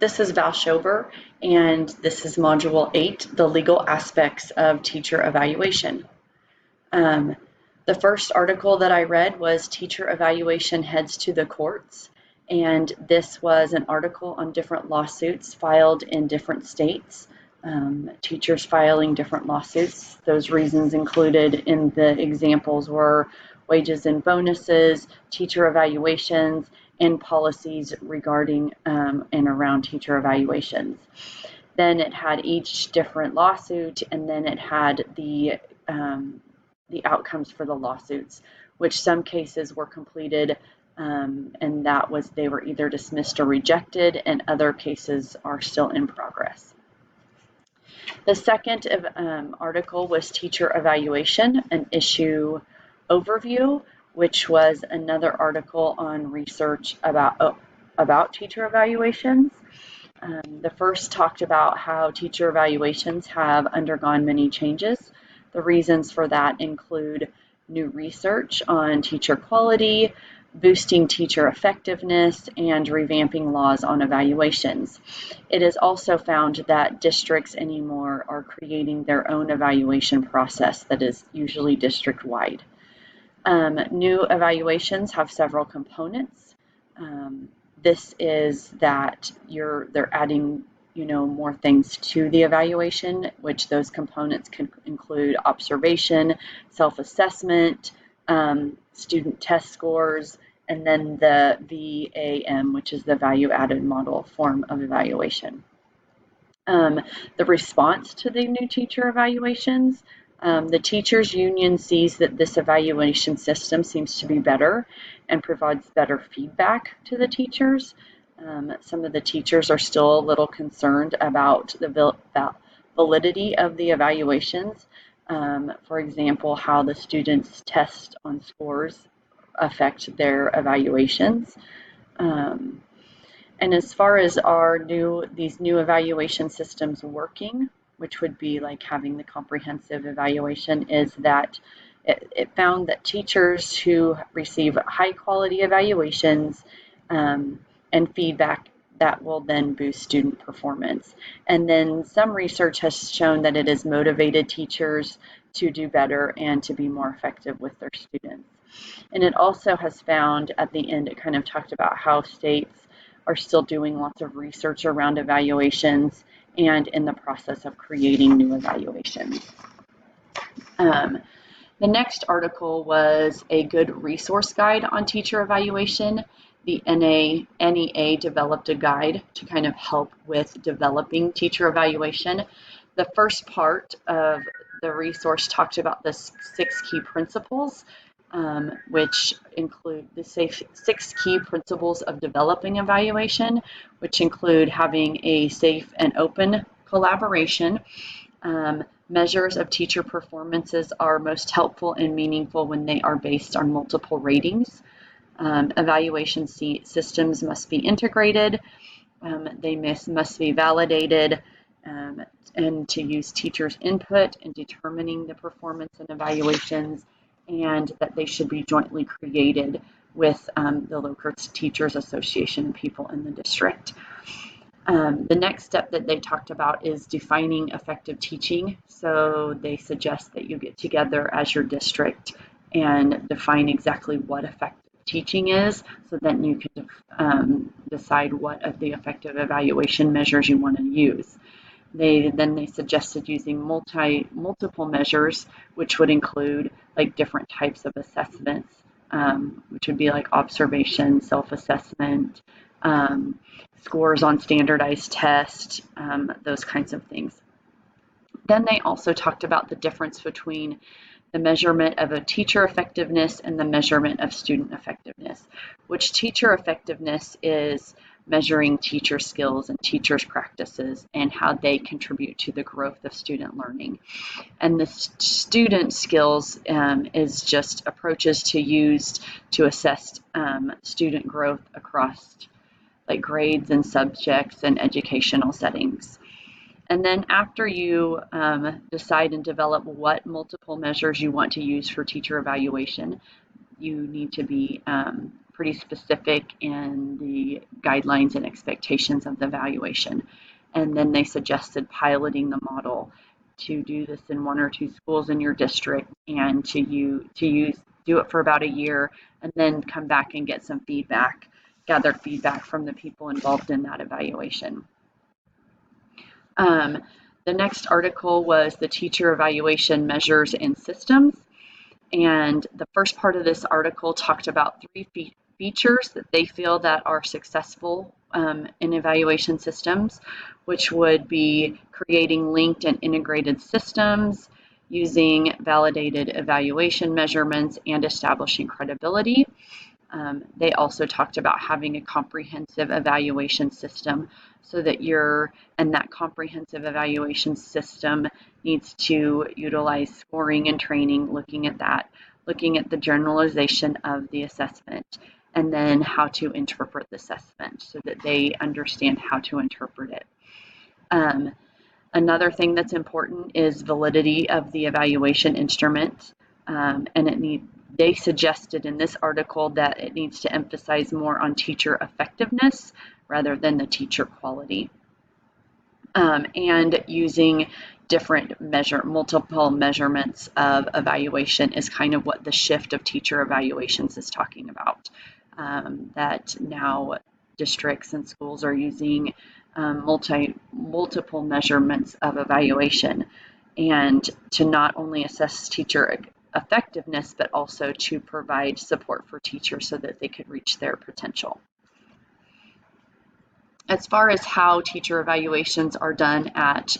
This is Val Schober, and this is Module 8, the legal aspects of teacher evaluation. The first article that I read was Teacher Evaluation Heads to the Courts, and this was an article on different lawsuits filed in different states. Teachers filing different lawsuits. Those reasons included in the examples were wages and bonuses, teacher evaluations, and policies regarding and around teacher evaluations. Then it had each different lawsuit, and then it had the outcomes for the lawsuits, which some cases were completed, and that was they were either dismissed or rejected, and other cases are still in progress. The second article was Teacher Evaluation, an issue overview, which was another article on research about teacher evaluations. The first talked about how teacher evaluations have undergone many changes. The reasons for that include new research on teacher quality, boosting teacher effectiveness, and revamping laws on evaluations. It is also found that districts anymore are creating their own evaluation process that is usually district-wide. New evaluations have several components. This is that they're adding more things to the evaluation, which those components can include observation, self-assessment, student test scores, and then the VAM, which is the value-added model form of evaluation. The response to the new teacher evaluations, the teachers union sees that this evaluation system seems to be better and provides better feedback to the teachers. Some of the teachers are still a little concerned about the validity of the evaluations. For example, how the students' test on scores affect their evaluations. And as far as these new evaluation systems working, which would be like having the comprehensive evaluation, is that it found that teachers who receive high quality evaluations and feedback, that will then boost student performance. And then some research has shown that it has motivated teachers to do better and to be more effective with their students. And it also has found at the end, it kind of talked about how states are still doing lots of research around evaluations and in the process of creating new evaluations. The next article was a good resource guide on teacher evaluation. The NEA developed a guide to kind of help with developing teacher evaluation. The first part of the resource talked about the 6 key principles, which include the 6 key principles of developing evaluation, which include having a safe and open collaboration. Measures of teacher performances are most helpful and meaningful when they are based on multiple ratings. Evaluation systems must be integrated. They must be validated, and to use teachers' input in determining the performance and evaluations, and that they should be jointly created with the local teachers association and people in the district. The next step that they talked about is defining effective teaching. So they suggest that you get together as your district and define exactly what effective teaching is, so then you can decide what of the effective evaluation measures you want to use. They suggested using multiple measures, which would include like different types of assessments, which would be like observation, self-assessment, scores on standardized tests, those kinds of things. Then they also talked about the difference between the measurement of a teacher effectiveness and the measurement of student effectiveness, which teacher effectiveness is measuring teacher skills and teachers' practices and how they contribute to the growth of student learning. And the student skills is just approaches to use to assess student growth across like grades and subjects and educational settings. And then after you decide and develop what multiple measures you want to use for teacher evaluation, you need to be pretty specific in the guidelines and expectations of the evaluation. And then they suggested piloting the model to do this in 1 or 2 schools in your district, and do it for about a year, and then come back and get some feedback, gather feedback from the people involved in that evaluation. The next article was the teacher evaluation measures and systems. And the first part of this article talked about 3 features that they feel that are successful in evaluation systems, which would be creating linked and integrated systems, using validated evaluation measurements, and establishing credibility. They also talked about having a comprehensive evaluation system, so that that comprehensive evaluation system needs to utilize scoring and training, looking at the generalization of the assessment, and then how to interpret the assessment so that they understand how to interpret it. Another thing that's important is validity of the evaluation instrument, and they suggested in this article that it needs to emphasize more on teacher effectiveness rather than the teacher quality. And using multiple measurements of evaluation is kind of what the shift of teacher evaluations is talking about. That now districts and schools are using multiple measurements of evaluation, and to not only assess teacher effectiveness, but also to provide support for teachers so that they could reach their potential. As far as how teacher evaluations are done at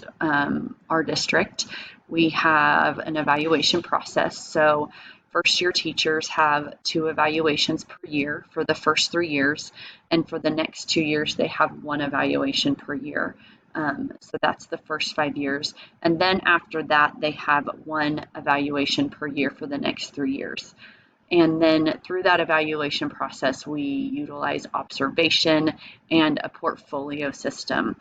our district, we have an evaluation process. So first-year teachers have 2 evaluations per year for the first 3 years, and for the next 2 years they have 1 evaluation per year. So that's the first 5 years, and then after that they have 1 evaluation per year for the next 3 years. And then through that evaluation process, we utilize observation and a portfolio system.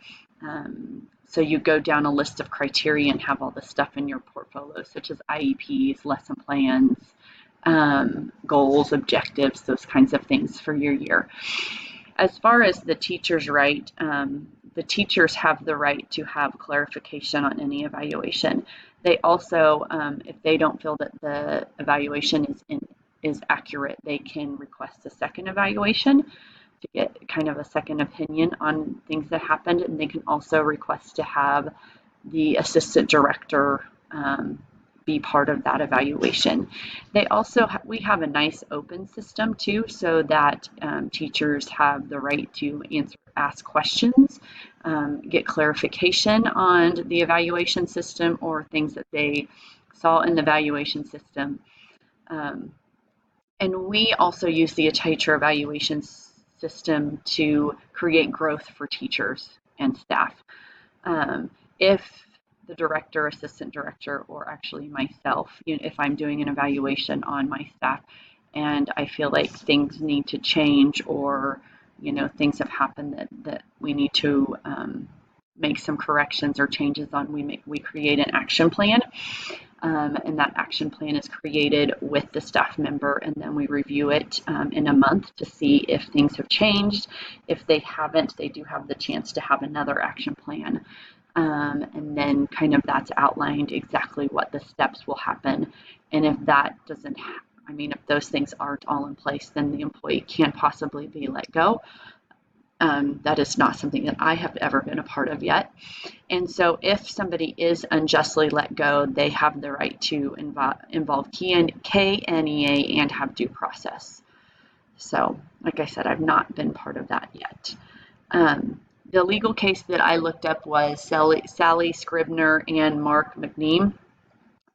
So you go down a list of criteria and have all the stuff in your portfolio, such as IEPs, lesson plans, goals, objectives, those kinds of things for your year. As far as the teacher's right, the teachers have the right to have clarification on any evaluation. They also, if they don't feel that the evaluation is accurate, they can request a second evaluation to get kind of a second opinion on things that happened, and they can also request to have the assistant director be part of that evaluation. We have a nice open system too, so that teachers have the right to ask questions, get clarification on the evaluation system or things that they saw in the evaluation system. And we also use the teacher evaluation system to create growth for teachers and staff. If the director, assistant director, or actually myself, if I'm doing an evaluation on my staff and I feel like things need to change, or things have happened that we need to make some corrections or changes on, we create an action plan. And that action plan is created with the staff member, and then we review it in a month to see if things have changed. If they haven't, they do have the chance to have another action plan. And then kind of that's outlined exactly what the steps will happen. And if that doesn't, if those things aren't all in place, then the employee can't possibly be let go. That is not something that I have ever been a part of yet. And so if somebody is unjustly let go, they have the right to involve KNEA and have due process. So, like I said, I've not been part of that yet. The legal case that I looked up was Sally Scribner and Mark McNeam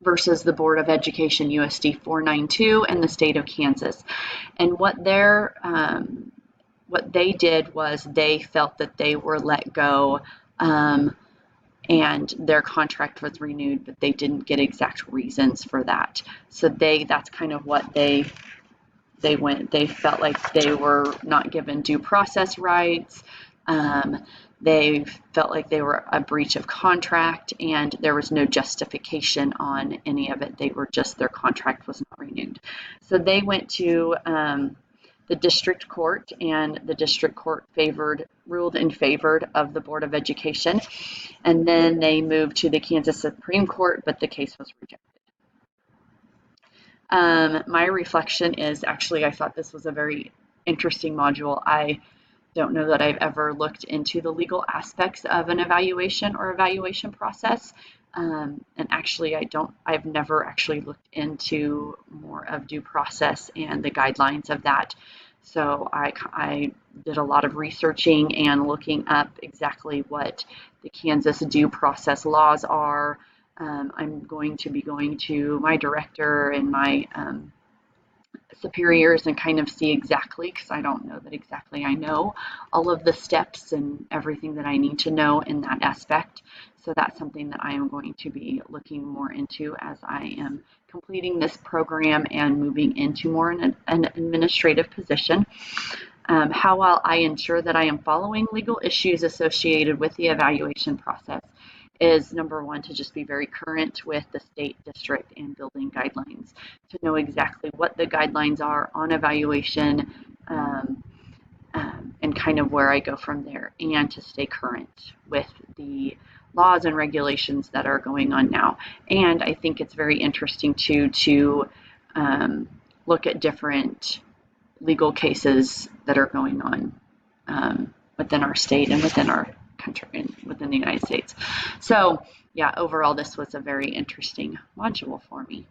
versus the Board of Education USD 492 and the state of Kansas. And what they did was they felt that they were let go and their contract was renewed, but they didn't get exact reasons for that. So that's kind of what they felt like they were not given due process rights. They felt like they were a breach of contract, and there was no justification on any of it. Their contract was not renewed. So they went to the district court, and the district court ruled in favor of the Board of Education. And then they moved to the Kansas Supreme Court, but the case was rejected. My reflection is actually, I thought this was a very interesting module. I don't know that I've ever looked into the legal aspects of an evaluation or evaluation process. And actually, I've never actually looked into more of due process and the guidelines of that. So I did a lot of researching and looking up exactly what the Kansas due process laws are. I'm going to be going to my director and my superiors and kind of see exactly, because I don't know that exactly I know all of the steps and everything that I need to know in that aspect. So that's something that I am going to be looking more into as I am completing this program and moving into more an administrative position. How will I ensure that I am following legal issues associated with the evaluation process is, number one, to just be very current with the state, district, and building guidelines, to know exactly what the guidelines are on evaluation, and kind of where I go from there, and to stay current with the laws and regulations that are going on now. And I think it's very interesting too to look at different legal cases that are going on within our state and within our country and within the United States. So yeah, overall, this was a very interesting module for me.